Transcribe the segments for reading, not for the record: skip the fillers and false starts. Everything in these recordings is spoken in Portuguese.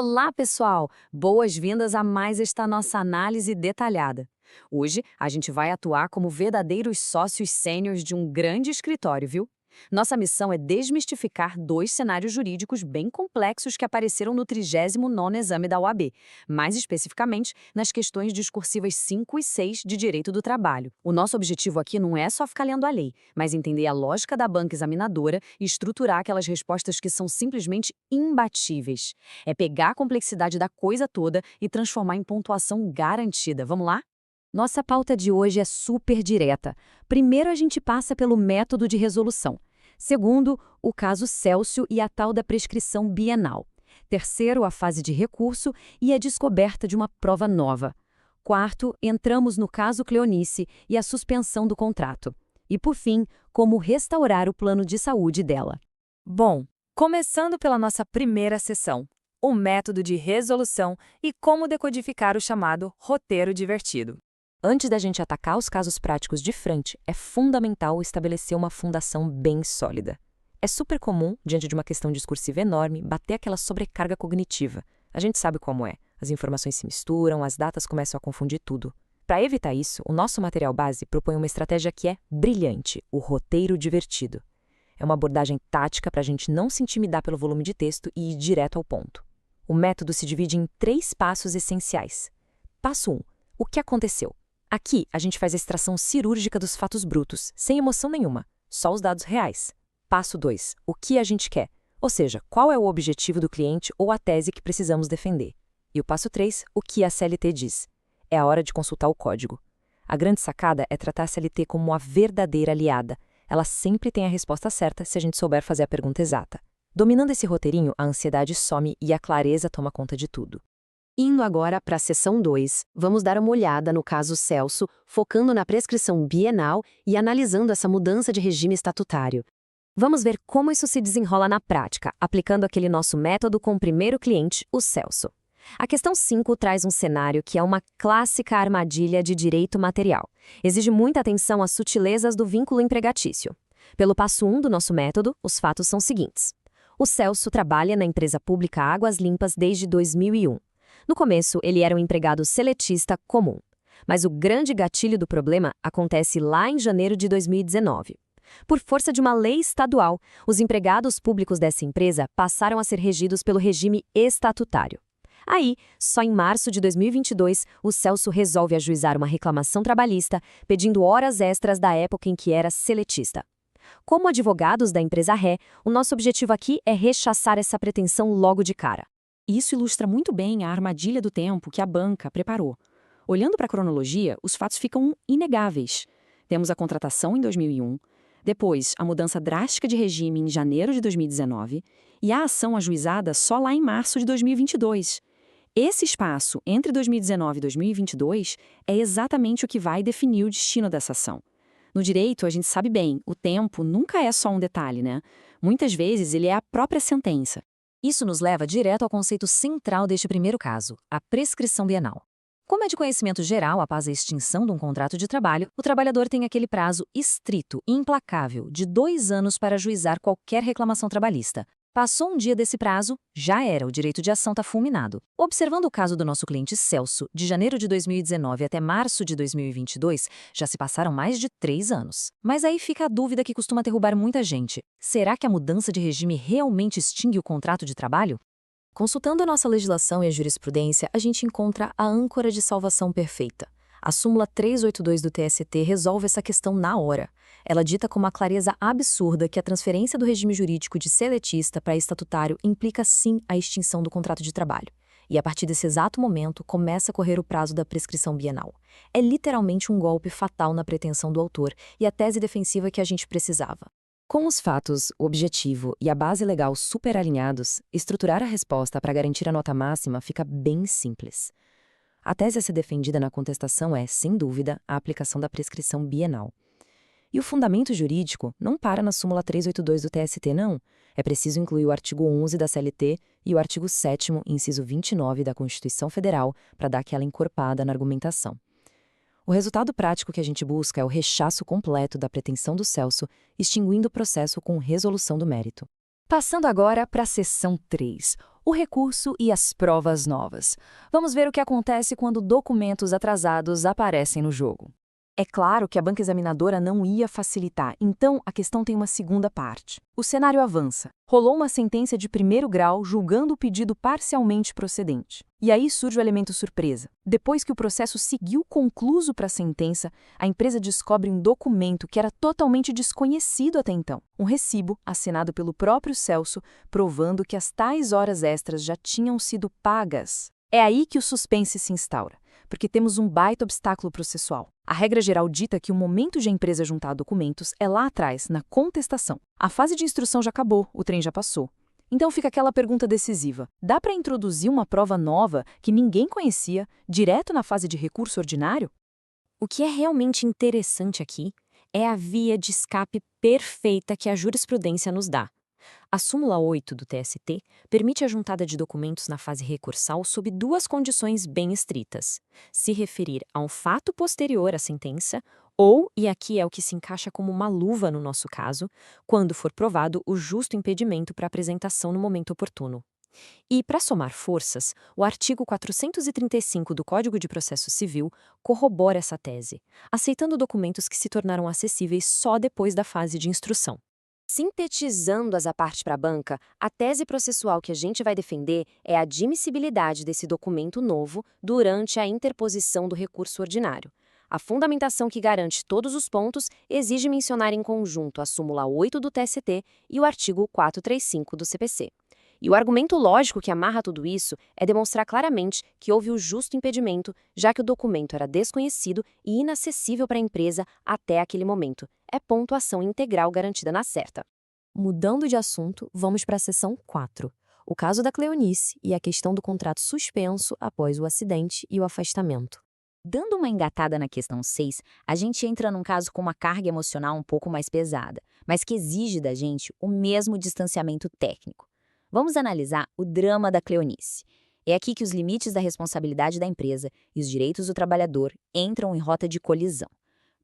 Olá, pessoal! Boas-vindas a mais esta nossa análise detalhada. Hoje, a gente vai atuar como verdadeiros sócios sêniores de um grande escritório, viu? Nossa missão é desmistificar dois cenários jurídicos bem complexos que apareceram no 39º exame da OAB, mais especificamente nas questões discursivas 5 e 6 de Direito do Trabalho. O nosso objetivo aqui não é só ficar lendo a lei, mas entender a lógica da banca examinadora e estruturar aquelas respostas que são simplesmente imbatíveis. É pegar a complexidade da coisa toda e transformar em pontuação garantida. Vamos lá? Nossa pauta de hoje é super direta. Primeiro, a gente passa pelo método de resolução. Segundo, o caso Celso e a tal da prescrição bienal. Terceiro, a fase de recurso e a descoberta de uma prova nova. Quarto, entramos no caso Cleonice e a suspensão do contrato. E, por fim, como restaurar o plano de saúde dela. Bom, começando pela nossa primeira sessão, o método de resolução e como decodificar o chamado roteiro divertido. Antes da gente atacar os casos práticos de frente, é fundamental estabelecer uma fundação bem sólida. É super comum, diante de uma questão discursiva enorme, bater aquela sobrecarga cognitiva. A gente sabe como é. As informações se misturam, as datas começam a confundir tudo. Para evitar isso, o nosso material base propõe uma estratégia que é brilhante, o roteiro divertido. É uma abordagem tática para a gente não se intimidar pelo volume de texto e ir direto ao ponto. O método se divide em 3 passos essenciais. Passo 1. O que aconteceu? Aqui, a gente faz a extração cirúrgica dos fatos brutos, sem emoção nenhuma, só os dados reais. Passo 2. O que a gente quer? Ou seja, qual é o objetivo do cliente ou a tese que precisamos defender? E o passo 3. O que a CLT diz? É a hora de consultar o código. A grande sacada é tratar a CLT como uma verdadeira aliada. Ela sempre tem a resposta certa se a gente souber fazer a pergunta exata. Dominando esse roteirinho, a ansiedade some e a clareza toma conta de tudo. Indo agora para a seção 2, vamos dar uma olhada no caso Celso, focando na prescrição bienal e analisando essa mudança de regime estatutário. Vamos ver como isso se desenrola na prática, aplicando aquele nosso método com o primeiro cliente, o Celso. A questão 5 traz um cenário que é uma clássica armadilha de direito material. Exige muita atenção às sutilezas do vínculo empregatício. Pelo passo 1 do nosso método, os fatos são os seguintes. O Celso trabalha na empresa pública Águas Limpas desde 2001. No começo, ele era um empregado seletista comum. Mas o grande gatilho do problema acontece lá em janeiro de 2019. Por força de uma lei estadual, os empregados públicos dessa empresa passaram a ser regidos pelo regime estatutário. Aí, só em março de 2022, o Celso resolve ajuizar uma reclamação trabalhista, pedindo horas extras da época em que era seletista. Como advogados da empresa Ré, o nosso objetivo aqui é rechaçar essa pretensão logo de cara. Isso ilustra muito bem a armadilha do tempo que a banca preparou. Olhando para a cronologia, os fatos ficam inegáveis. Temos a contratação em 2001, depois a mudança drástica de regime em janeiro de 2019 e a ação ajuizada só lá em março de 2022. Esse espaço entre 2019 e 2022 é exatamente o que vai definir o destino dessa ação. No direito, a gente sabe bem, o tempo nunca é só um detalhe, né? Muitas vezes ele é a própria sentença. Isso nos leva direto ao conceito central deste primeiro caso, a prescrição bienal. Como é de conhecimento geral, após a extinção de um contrato de trabalho, o trabalhador tem aquele prazo estrito e implacável de 2 anos para ajuizar qualquer reclamação trabalhista. Passou um dia desse prazo, já era, o direito de ação está fulminado. Observando o caso do nosso cliente Celso, de janeiro de 2019 até março de 2022, já se passaram mais de 3 anos. Mas aí fica a dúvida que costuma derrubar muita gente. Será que a mudança de regime realmente extingue o contrato de trabalho? Consultando a nossa legislação e a jurisprudência, a gente encontra a âncora de salvação perfeita. A súmula 382 do TST resolve essa questão na hora. Ela dita com uma clareza absurda que a transferência do regime jurídico de seletista para estatutário implica sim a extinção do contrato de trabalho. E a partir desse exato momento, começa a correr o prazo da prescrição bienal. É literalmente um golpe fatal na pretensão do autor e a tese defensiva que a gente precisava. Com os fatos, o objetivo e a base legal super alinhados, estruturar a resposta para garantir a nota máxima fica bem simples. A tese a ser defendida na contestação é, sem dúvida, a aplicação da prescrição bienal. E o fundamento jurídico não para na súmula 382 do TST, não. É preciso incluir o artigo 11 da CLT e o artigo 7º, inciso 29 da Constituição Federal, para dar aquela encorpada na argumentação. O resultado prático que a gente busca é o rechaço completo da pretensão do Celso, extinguindo o processo com resolução do mérito. Passando agora para a seção 3, O recurso e as provas novas. Vamos ver o que acontece quando documentos atrasados aparecem no jogo. É claro que a banca examinadora não ia facilitar, então a questão tem uma segunda parte. O cenário avança. Rolou uma sentença de primeiro grau julgando o pedido parcialmente procedente. E aí surge o elemento surpresa. Depois que o processo seguiu concluso para a sentença, a empresa descobre um documento que era totalmente desconhecido até então. Um recibo assinado pelo próprio Celso, provando que as tais horas extras já tinham sido pagas. É aí que o suspense se instaura, porque temos um baita obstáculo processual. A regra geral dita que o momento de a empresa juntar documentos é lá atrás, na contestação. A fase de instrução já acabou, o trem já passou. Então fica aquela pergunta decisiva: dá para introduzir uma prova nova que ninguém conhecia, direto na fase de recurso ordinário? O que é realmente interessante aqui é a via de escape perfeita que a jurisprudência nos dá. A súmula 8 do TST permite a juntada de documentos na fase recursal sob duas condições bem estritas: se referir a um fato posterior à sentença ou, e aqui é o que se encaixa como uma luva no nosso caso, quando for provado o justo impedimento para apresentação no momento oportuno. E, para somar forças, o artigo 435 do Código de Processo Civil corrobora essa tese, aceitando documentos que se tornaram acessíveis só depois da fase de instrução. Sintetizando as à parte para a banca, a tese processual que a gente vai defender é a admissibilidade desse documento novo durante a interposição do recurso ordinário. A fundamentação que garante todos os pontos exige mencionar em conjunto a súmula 8 do TST e o artigo 435 do CPC. E o argumento lógico que amarra tudo isso é demonstrar claramente que houve o justo impedimento, já que o documento era desconhecido e inacessível para a empresa até aquele momento. É pontuação integral garantida na certa. Mudando de assunto, vamos para a seção 4. O caso da Cleonice e a questão do contrato suspenso após o acidente e o afastamento. Dando uma engatada na questão 6, a gente entra num caso com uma carga emocional um pouco mais pesada, mas que exige da gente o mesmo distanciamento técnico. Vamos analisar o drama da Cleonice. É aqui que os limites da responsabilidade da empresa e os direitos do trabalhador entram em rota de colisão.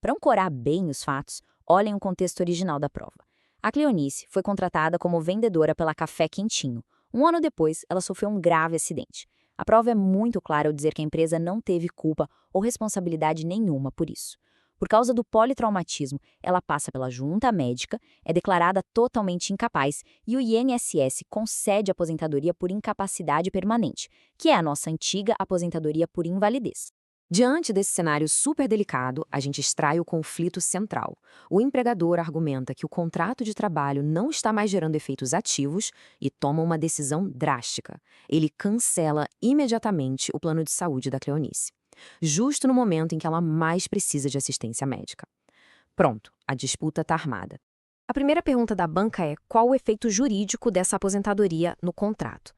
Para ancorar bem os fatos, olhem o contexto original da prova. A Cleonice foi contratada como vendedora pela Café Quentinho. Um ano depois, ela sofreu um grave acidente. A prova é muito clara ao dizer que a empresa não teve culpa ou responsabilidade nenhuma por isso. Por causa do politraumatismo, ela passa pela junta médica, é declarada totalmente incapaz e o INSS concede aposentadoria por incapacidade permanente, que é a nossa antiga aposentadoria por invalidez. Diante desse cenário super delicado, a gente extrai o conflito central. O empregador argumenta que o contrato de trabalho não está mais gerando efeitos ativos e toma uma decisão drástica. Ele cancela imediatamente o plano de saúde da Cleonice, justo no momento em que ela mais precisa de assistência médica. Pronto, a disputa está armada. A primeira pergunta da banca é qual o efeito jurídico dessa aposentadoria no contrato?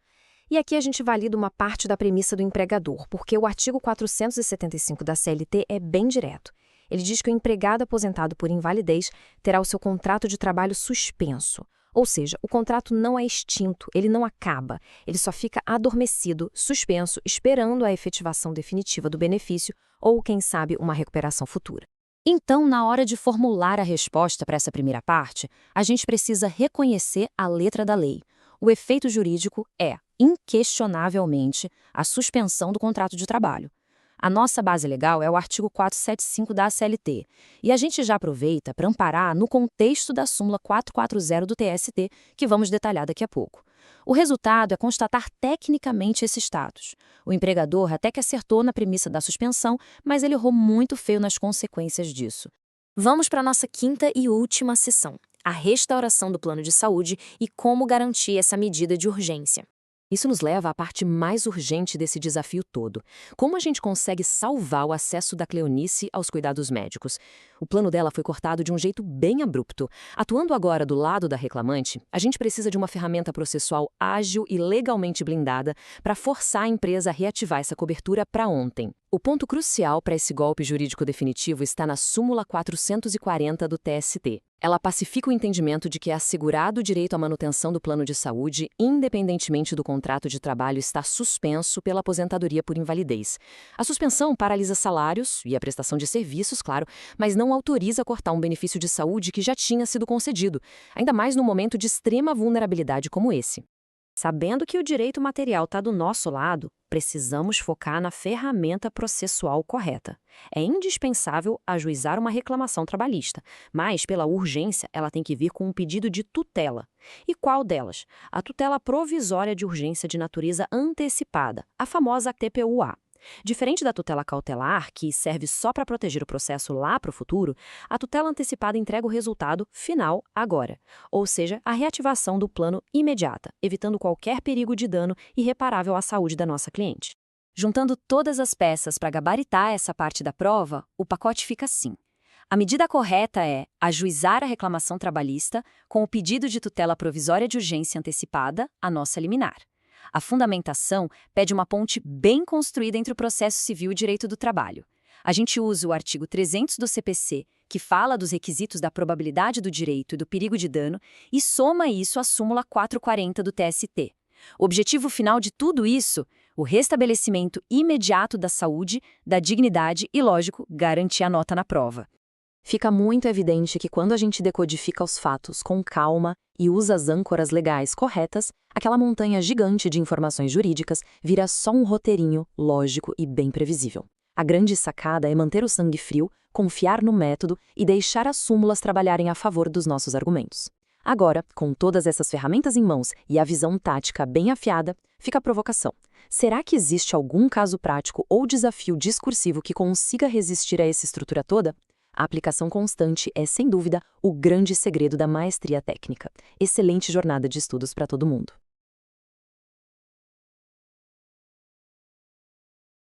E aqui a gente valida uma parte da premissa do empregador, porque o artigo 475 da CLT é bem direto. Ele diz que o empregado aposentado por invalidez terá o seu contrato de trabalho suspenso. Ou seja, o contrato não é extinto, ele não acaba, ele só fica adormecido, suspenso, esperando a efetivação definitiva do benefício ou, quem sabe, uma recuperação futura. Então, na hora de formular a resposta para essa primeira parte, a gente precisa reconhecer a letra da lei. O efeito jurídico é, inquestionavelmente, a suspensão do contrato de trabalho. A nossa base legal é o artigo 475 da CLT, e a gente já aproveita para amparar no contexto da súmula 440 do TST, que vamos detalhar daqui a pouco. O resultado é constatar tecnicamente esse status. O empregador até que acertou na premissa da suspensão, mas ele errou muito feio nas consequências disso. Vamos para a nossa quinta e última sessão, a restauração do plano de saúde e como garantir essa medida de urgência. Isso nos leva à parte mais urgente desse desafio todo. Como a gente consegue salvar o acesso da Cleonice aos cuidados médicos? O plano dela foi cortado de um jeito bem abrupto. Atuando agora do lado da reclamante, a gente precisa de uma ferramenta processual ágil e legalmente blindada para forçar a empresa a reativar essa cobertura para ontem. O ponto crucial para esse golpe jurídico definitivo está na súmula 440 do TST. Ela pacifica o entendimento de que é assegurado o direito à manutenção do plano de saúde, independentemente do contrato de trabalho estar suspenso pela aposentadoria por invalidez. A suspensão paralisa salários e a prestação de serviços, claro, mas não autoriza cortar um benefício de saúde que já tinha sido concedido, ainda mais num momento de extrema vulnerabilidade como esse. Sabendo que o direito material está do nosso lado, precisamos focar na ferramenta processual correta. É indispensável ajuizar uma reclamação trabalhista, mas, pela urgência, ela tem que vir com um pedido de tutela. E qual delas? A tutela provisória de urgência de natureza antecipada, a famosa TPUA. Diferente da tutela cautelar, que serve só para proteger o processo lá para o futuro, a tutela antecipada entrega o resultado final agora, ou seja, a reativação do plano imediata, evitando qualquer perigo de dano irreparável à saúde da nossa cliente. Juntando todas as peças para gabaritar essa parte da prova, o pacote fica assim. A medida correta é ajuizar a reclamação trabalhista com o pedido de tutela provisória de urgência antecipada, a nossa liminar. A fundamentação pede uma ponte bem construída entre o processo civil e o direito do trabalho. A gente usa o artigo 300 do CPC, que fala dos requisitos da probabilidade do direito e do perigo de dano, e soma isso à súmula 440 do TST. O objetivo final de tudo isso, o restabelecimento imediato da saúde, da dignidade e, lógico, garantir a nota na prova. Fica muito evidente que quando a gente decodifica os fatos com calma e usa as âncoras legais corretas, aquela montanha gigante de informações jurídicas vira só um roteirinho lógico e bem previsível. A grande sacada é manter o sangue frio, confiar no método e deixar as súmulas trabalharem a favor dos nossos argumentos. Agora, com todas essas ferramentas em mãos e a visão tática bem afiada, fica a provocação. Será que existe algum caso prático ou desafio discursivo que consiga resistir a essa estrutura toda? A aplicação constante é, sem dúvida, o grande segredo da maestria técnica. Excelente jornada de estudos para todo mundo.